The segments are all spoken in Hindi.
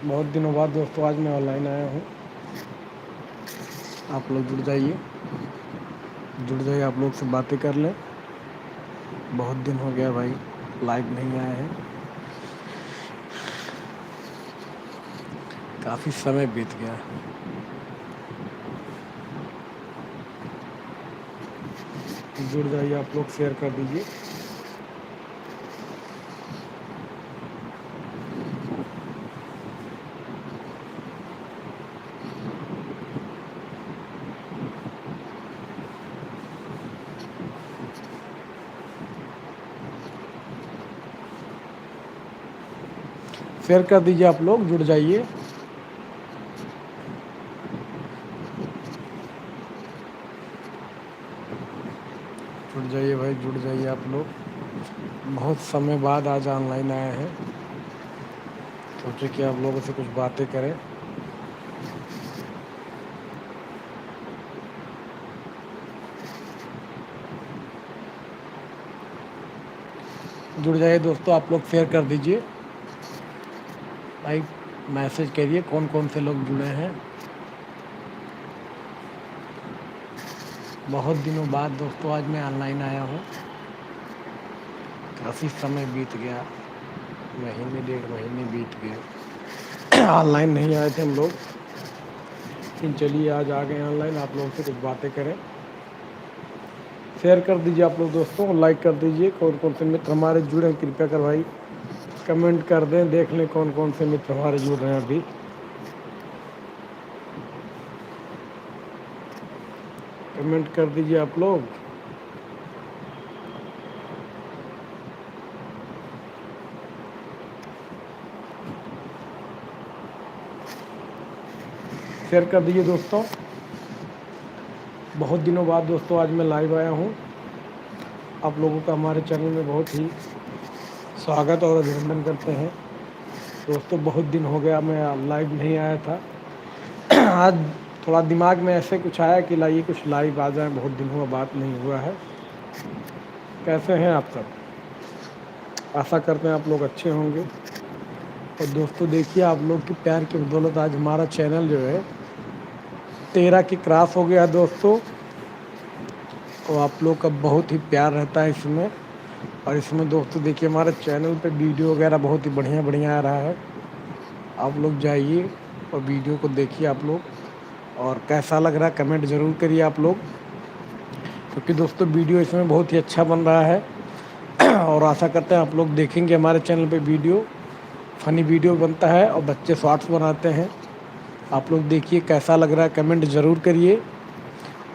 बहुत दिनों बाद दोस्तों आज मैं ऑनलाइन आया हूँ। आप लोग जुड़ जाइए, आप लोग से बातें कर लें। बहुत दिन हो गया भाई, लाइव नहीं आए हैं, काफ़ी समय बीत गया। जुड़ जाइए आप लोग, शेयर कर दीजिए। शेयर कर दीजिए, आप लोग जुड़ जाइए। जुड़ जाइए भाई, जुड़ जाइए आप लोग। बहुत समय बाद आज ऑनलाइन आए हैं, सोचे कि आप लोगों से कुछ बातें करें। जुड़ जाइए दोस्तों, आप लोग शेयर कर दीजिए भाई। मैसेज करिए कौन कौन से लोग जुड़े हैं। बहुत दिनों बाद दोस्तों आज मैं ऑनलाइन आया हूँ, काफ़ी समय बीत गया, महीने 1.5 महीने बीत गए। ऑनलाइन नहीं आए थे हम लोग, लेकिन चलिए आज आ गए ऑनलाइन, आप लोगों से कुछ बातें करें। शेयर कर दीजिए आप लोग दोस्तों, लाइक कर दीजिए। कौन कौन से मित्र हमारे जुड़े हैं कृपया कर भाई कमेंट कर दें, देख लें कौन कौन से मित्र हमारे जुड़ रहे हैं अभी। कमेंट कर दीजिए आप लोग। शेयर कर दीजिए दोस्तों। बहुत दिनों बाद दोस्तों आज मैं लाइव आया हूँ। आप लोगों का हमारे चैनल में बहुत ही स्वागत और अभिनंदन करते हैं। दोस्तों बहुत दिन हो गया मैं लाइव नहीं आया था। आज थोड़ा दिमाग में ऐसे कुछ आया कि लाइए कुछ लाइव आ जाए, बहुत दिन हुआ बात नहीं हुआ है। कैसे हैं आप सब? आशा करते हैं आप लोग अच्छे होंगे। और दोस्तों देखिए, आप लोग की प्यार की बदौलत आज हमारा चैनल जो है 13 की क्रॉस हो गया दोस्तों। और आप लोग का बहुत ही प्यार रहता है इसमें। और इसमें दोस्तों देखिए, हमारे चैनल पे वीडियो वगैरह बहुत ही बढ़िया बढ़िया आ रहा है। आप लोग जाइए और वीडियो को देखिए आप लोग, और कैसा लग रहा है कमेंट ज़रूर करिए आप लोग, क्योंकि दोस्तों वीडियो इसमें बहुत ही अच्छा बन रहा है। और आशा करते हैं आप लोग देखेंगे हमारे चैनल पे वीडियो, फ़नी वीडियो बनता है और बच्चे शॉर्ट्स बनाते हैं। आप लोग देखिए कैसा लग रहा है, कमेंट ज़रूर करिए।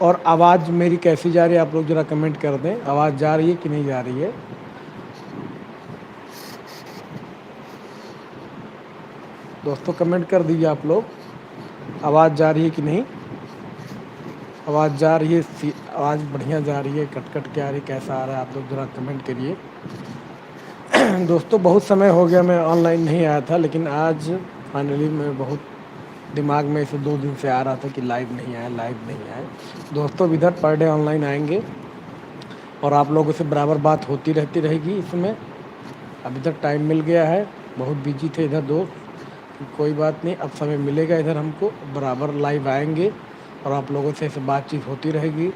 और आवाज़ मेरी कैसी जा रही है आप लोग ज़रा कमेंट कर दें, आवाज़ जा रही है कि नहीं जा रही है। दोस्तों कमेंट कर दीजिए आप लोग, आवाज़ जा रही है कि नहीं। आवाज़ जा रही है, आवाज़ बढ़िया जा रही है, कट कट के आ रही, कैसा आ रहा है आप लोग ज़रा कमेंट करिए। दोस्तों बहुत समय हो गया मैं ऑनलाइन नहीं आया था, लेकिन आज फाइनली मैं बहुत दिमाग में इसे 2 दिन से आ रहा था कि लाइव नहीं आए, लाइव नहीं आए। दोस्तों इधर पर डे ऑनलाइन आएंगे और आप लोगों से बराबर बात होती रहती रहेगी इसमें। अभी तक टाइम मिल गया है, बहुत बिजी थे इधर दोस्त, कोई बात नहीं, अब समय मिलेगा इधर हमको, बराबर लाइव आएंगे और आप लोगों से ऐसे बातचीत होती रहेगी।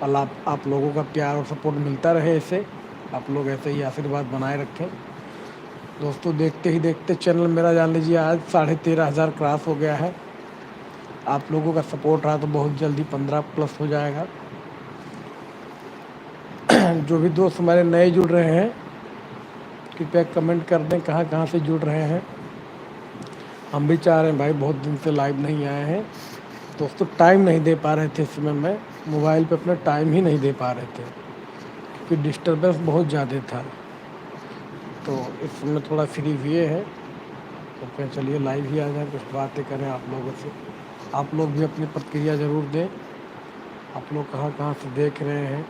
और आप लोगों का प्यार और सपोर्ट मिलता रहे ऐसे, आप लोग ऐसे ही आशीर्वाद बनाए रखें। दोस्तों देखते ही देखते चैनल मेरा जान लीजिए आज 13,500 क्रॉस हो गया है। आप लोगों का सपोर्ट रहा तो बहुत जल्दी 15 प्लस हो जाएगा। जो भी दोस्त हमारे नए जुड़ रहे हैं कृपया कमेंट कर दें कहाँ कहाँ से जुड़ रहे हैं। हम भी चाह रहे हैं भाई, बहुत दिन से लाइव नहीं आए हैं दोस्तों, टाइम नहीं दे पा रहे थे इस समय, मैं मोबाइल पे अपना टाइम ही नहीं दे पा रहे थे क्योंकि डिस्टर्बेंस बहुत ज़्यादा था। तो इस समय थोड़ा फ्री हुए हैं तो फिर चलिए लाइव ही आ जाए, कुछ बातें करें आप लोगों से। आप लोग भी अपनी प्रतिक्रिया ज़रूर दें, आप लोग कहाँ कहाँ से देख रहे हैं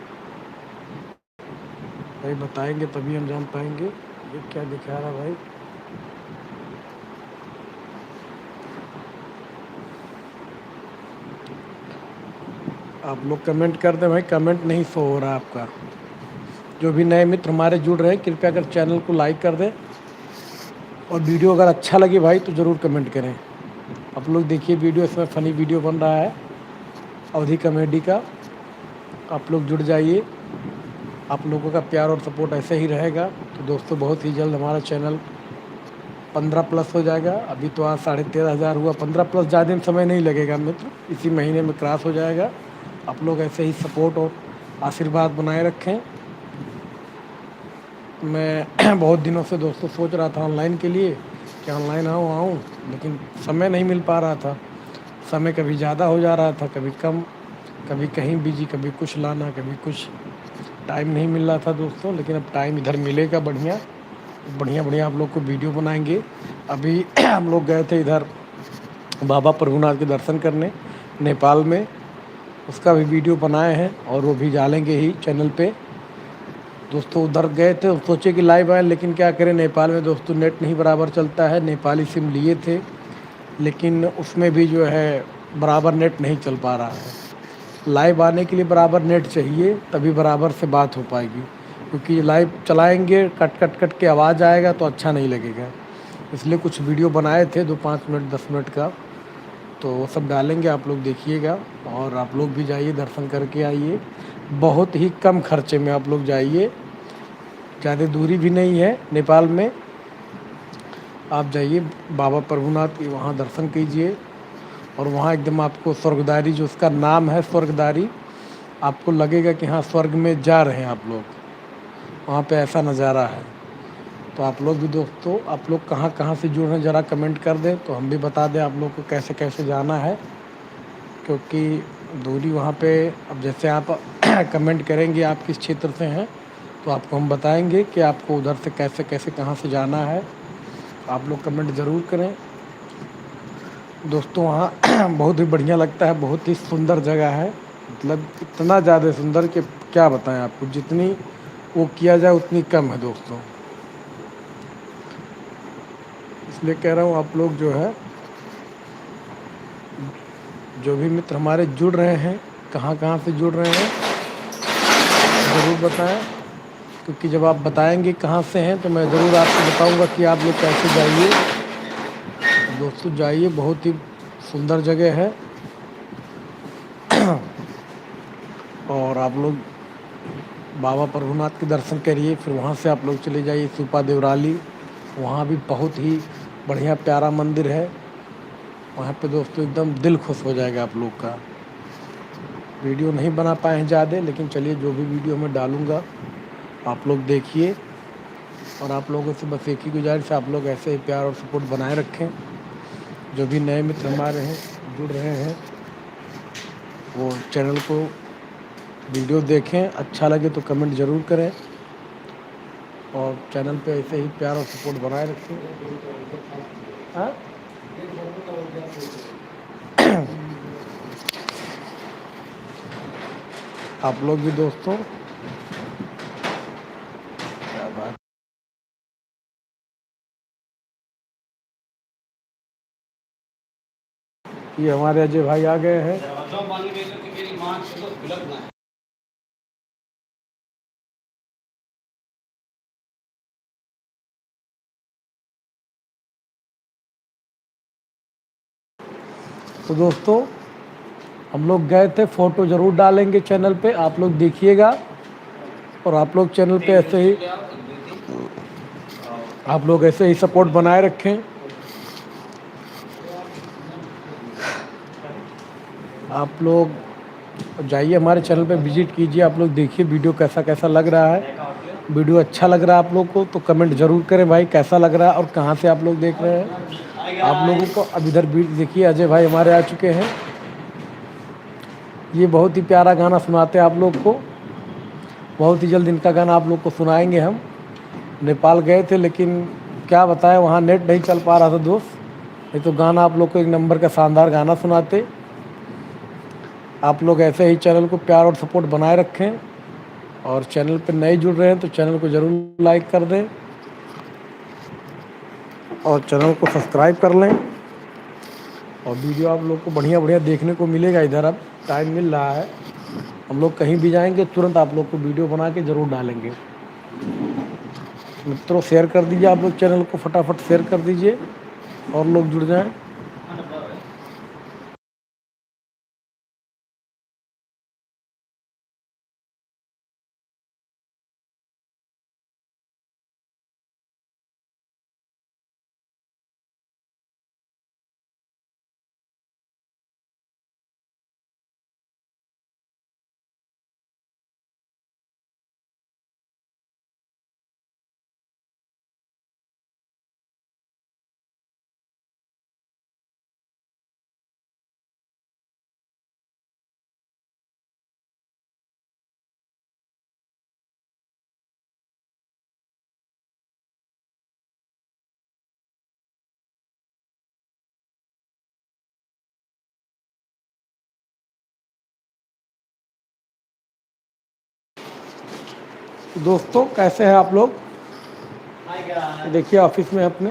भाई, बताएंगे तभी हम जान पाएंगे। ये क्या दिखा रहा भाई? आप लोग कमेंट कर दें भाई, कमेंट नहीं शो हो रहा आपका। जो भी नए मित्र हमारे जुड़ रहे हैं कृपया कर चैनल को लाइक कर दें और वीडियो अगर अच्छा लगे भाई तो ज़रूर कमेंट करें। आप लोग देखिए वीडियो, इसमें फ़नी वीडियो बन रहा है अवधि कॉमेडी का। आप लोग जुड़ जाइए, आप लोगों का प्यार और सपोर्ट ऐसे ही रहेगा तो दोस्तों बहुत ही जल्द हमारा चैनल 15+ हो जाएगा। अभी तो आज 13,500 हुआ, 15+ ज़्यादा दिन समय नहीं लगेगा मित्र, इसी महीने में क्रॉस हो जाएगा। आप लोग ऐसे ही सपोर्ट और आशीर्वाद बनाए रखें। मैं बहुत दिनों से दोस्तों सोच रहा था ऑनलाइन के लिए कि ऑनलाइन आऊँ, लेकिन समय नहीं मिल पा रहा था। समय कभी ज़्यादा हो जा रहा था, कभी कम, कभी कहीं बिजी, कभी कुछ लाना, कभी कुछ, टाइम नहीं मिल रहा था दोस्तों। लेकिन अब टाइम इधर मिलेगा, बढ़िया बढ़िया बढ़िया आप लोग को वीडियो बनाएंगे। अभी हम लोग गए थे इधर बाबा प्रभुनाथ के दर्शन करने नेपाल में, उसका भी वीडियो बनाए हैं और वो भी डालेंगे ही चैनल पे दोस्तों। उधर गए थे, सोचे कि लाइव आए, लेकिन क्या करें नेपाल में दोस्तों नेट नहीं बराबर चलता है। नेपाली सिम लिए थे लेकिन उसमें भी जो है बराबर नेट नहीं चल पा रहा है। लाइव आने के लिए बराबर नेट चाहिए, तभी बराबर से बात हो पाएगी, क्योंकि लाइव चलाएंगे कट कट कट के आवाज़ आएगा तो अच्छा नहीं लगेगा। इसलिए कुछ वीडियो बनाए थे 2-5 मिनट 10 मिनट का, तो वो सब डालेंगे, आप लोग देखिएगा। और आप लोग भी जाइए, दर्शन करके आइए, बहुत ही कम खर्चे में आप लोग जाइए, ज़्यादा दूरी भी नहीं है नेपाल में। आप जाइए बाबा प्रभुनाथ के, वहाँ दर्शन कीजिए और वहाँ एकदम आपको स्वर्गदारी, जो उसका नाम है स्वर्गदारी, आपको लगेगा कि हाँ स्वर्ग में जा रहे हैं आप लोग, वहाँ पे ऐसा नज़ारा है। तो आप लोग भी दोस्तों, आप लोग कहाँ कहाँ से जुड़ रहे हैं ज़रा कमेंट कर दें तो हम भी बता दें आप लोग को कैसे कैसे जाना है, क्योंकि दूरी वहाँ पे, अब जैसे आप कमेंट करेंगे आप किस क्षेत्र से हैं तो आपको हम बताएंगे कि आपको उधर से कैसे कैसे कहाँ से जाना है। आप लोग कमेंट ज़रूर करें दोस्तों। वहाँ बहुत ही बढ़िया लगता है, बहुत ही सुंदर जगह है, मतलब इतना ज़्यादा सुंदर कि क्या बताएं आपको, जितनी वो किया जाए उतनी कम है दोस्तों। इसलिए कह रहा हूँ आप लोग जो है, जो भी मित्र हमारे जुड़ रहे हैं, कहाँ कहाँ से जुड़ रहे हैं ज़रूर बताएं, क्योंकि जब आप बताएंगे कहाँ से हैं तो मैं ज़रूर आपको बताऊंगा कि आप लोग कैसे जाइए। दोस्तों जाइए, बहुत ही सुंदर जगह है। और आप लोग बाबा प्रभुनाथ के दर्शन करिए, फिर वहाँ से आप लोग चले जाइए सुपा देवराली, वहाँ भी बहुत ही बढ़िया प्यारा मंदिर है। वहाँ पे दोस्तों एकदम दिल खुश हो जाएगा आप लोग का। वीडियो नहीं बना पाए हैं ज़्यादा, लेकिन चलिए जो भी वीडियो मैं डालूँगा आप लोग देखिए। और आप लोगों से बस एक ही गुजारिश है, आप लोग ऐसे ही प्यार और सपोर्ट बनाए रखें। जो भी नए मित्र हमारे हैं जुड़ रहे हैं वो चैनल को वीडियो देखें, अच्छा लगे तो कमेंट ज़रूर करें और चैनल पे ऐसे ही प्यार और सपोर्ट बनाए रखें। हाँ आप लोग भी दोस्तों, क्या बात, ये हमारे अजय भाई आ गए हैं। तो दोस्तों हम लोग गए थे, फ़ोटो ज़रूर डालेंगे चैनल पे, आप लोग देखिएगा। और आप लोग चैनल पे ऐसे ही, आप लोग ऐसे ही सपोर्ट बनाए रखें। आप लोग जाइए हमारे चैनल पे विज़िट कीजिए, आप लोग देखिए वीडियो कैसा कैसा लग रहा है। वीडियो अच्छा लग रहा है आप लोग को तो कमेंट ज़रूर करें भाई कैसा लग रहा है और कहाँ से आप लोग देख रहे हैं। आप लोगों को अब इधर देखिए अजय भाई हमारे आ चुके हैं, ये बहुत ही प्यारा गाना सुनाते हैं आप लोग को। बहुत ही जल्द इनका गाना आप लोग को सुनाएंगे। हम नेपाल गए थे लेकिन क्या बताएं वहाँ नेट नहीं चल पा रहा था दोस्त, नहीं तो गाना आप लोग को एक नंबर का शानदार गाना सुनाते। आप लोग ऐसे ही चैनल को प्यार और सपोर्ट बनाए रखें और चैनल पर नए जुड़ रहे हैं तो चैनल को ज़रूर लाइक कर दें और चैनल को सब्सक्राइब कर लें। और वीडियो आप लोग को बढ़िया बढ़िया देखने को मिलेगा इधर, अब टाइम मिल रहा है, हम लोग कहीं भी जाएंगे तुरंत आप लोग को वीडियो बना के ज़रूर डालेंगे। मित्रों शेयर कर दीजिए, आप लोग चैनल को फटाफट शेयर कर दीजिए और लोग जुड़ जाएं। दोस्तों कैसे हैं आप लोग? देखिए ऑफिस में अपने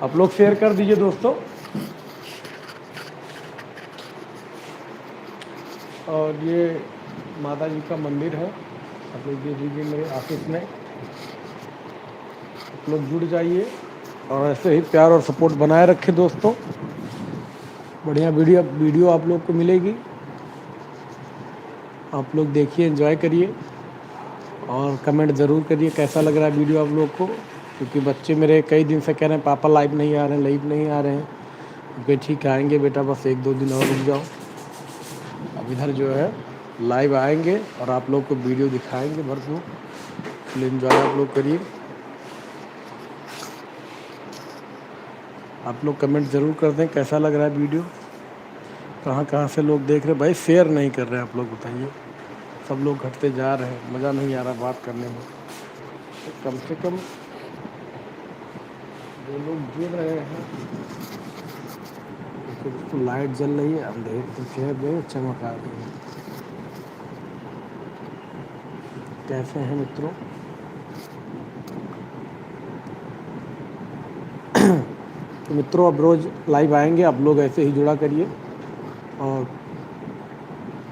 आप लोग शेयर कर दीजिए दोस्तों। और ये माता जी का मंदिर है, आप लोग देख लीजिए मेरे ऑफिस में। आप लोग जुड़ जाइए और ऐसे ही प्यार और सपोर्ट बनाए रखें दोस्तों। बढ़िया वीडियो आप लोग को मिलेगी, आप लोग देखिए, एंजॉय करिए और कमेंट ज़रूर करिए कैसा लग रहा है वीडियो आप लोग को। क्योंकि बच्चे मेरे कई दिन से कह रहे हैं पापा लाइव नहीं आ रहे हैं, लाइव नहीं आ रहे हैं। क्योंकि ठीक है आएंगे बेटा, बस 1-2 दिन और रुक जाओ। अब इधर जो है लाइव आएंगे और आप लोग को वीडियो दिखाएंगे भरपूर, फुल एंजॉय आप लोग करिए। आप लोग कमेंट ज़रूर कर दें कैसा लग रहा है वीडियो, कहाँ कहाँ से लोग देख रहे हैं। भाई शेयर नहीं कर रहे हैं आप लोग, बताइए। सब लोग घटते जा रहे हैं, मज़ा नहीं आ रहा बात करने में। तो कम से कम जो लोग जुड़ रहे हैं, तो लाइट जल रही है, अंधेरे तो चेहरे पे चमक आ रही है। कैसे हैं मित्रों? तो मित्रों अब रोज़ लाइव आएंगे, आप लोग ऐसे ही जुड़ा करिए और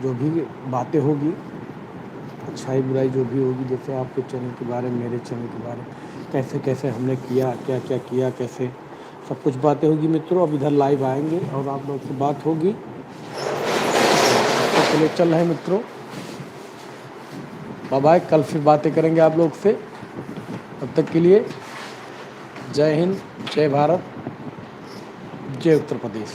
जो भी बातें होगी, अच्छाई बुराई जो भी होगी, जैसे आपके चैनल के बारे में, मेरे चैनल के बारे में, कैसे कैसे हमने किया, क्या क्या किया, कैसे सब कुछ बातें होगी मित्रों। अब इधर लाइव आएंगे और आप लोग से बात होगी। तो चलिए चल रहे हैं मित्रों, बाय बाय। कल फिर बातें करेंगे आप लोग से। तब तक के लिए जय हिंद, जय भारत, जय उत्तर प्रदेश।